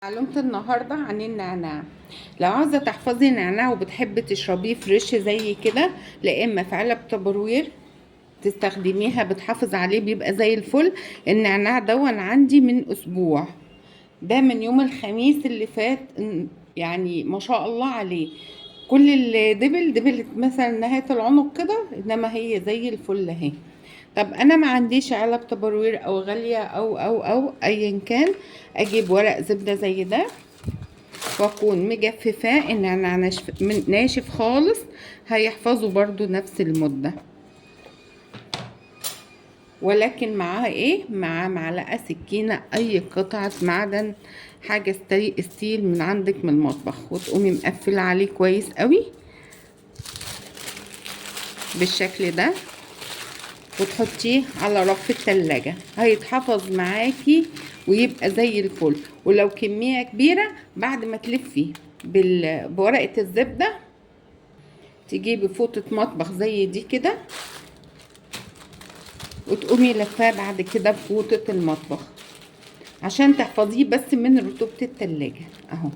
معلومة النهاردة عن النعناع. لو عاوزة تحفظي نعناع وبتحبي تشربيه فريش زي كده، لا اما في علب تبروير تستخدميها بتحافظ عليه بيبقى زي الفل. النعناع دون عندي من اسبوع، ده من يوم الخميس اللي فات. يعني ما شاء الله عليه، كل اللي دبلت مثلا نهاية العنق كده، انما هي زي الفل اهي. طب انا ما عنديش علب تبروير او غالية او ايا كان، اجيب ورق زبدة زي ده واكون مجففاه. النعناع ناشف خالص، هيحفظوا برضو نفس المدة. ولكن معاها ايه؟ معاه معلقة، سكينة، اي قطعة معدن، حاجة ستيل من عندك من المطبخ، وتقومي مقفلة عليه كويس قوي بالشكل ده، وتحطيه على رف التلاجة. هيتحفظ معاكي ويبقى زي الفل. ولو كمية كبيرة، بعد ما تلفي بورقة الزبدة، تجيبي فوطة مطبخ زي دي كده، وتقومي لفاه بعد كده بفوطة المطبخ عشان تحفظيه بس من رطوبة التلاجة اهو.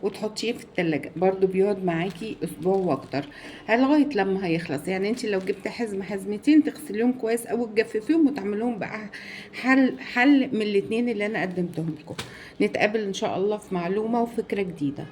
وتحطيه في التلاجة برضو، بيقعد معاكي اسبوع واكتر لغاية لما هيخلص. يعني انت لو جبت حزمتين تغسليهم كويس او تجففيهم وتعملوهم بقى حل من الاتنين اللي انا قدمتهم لكم. نتقابل ان شاء الله في معلومة وفكرة جديدة.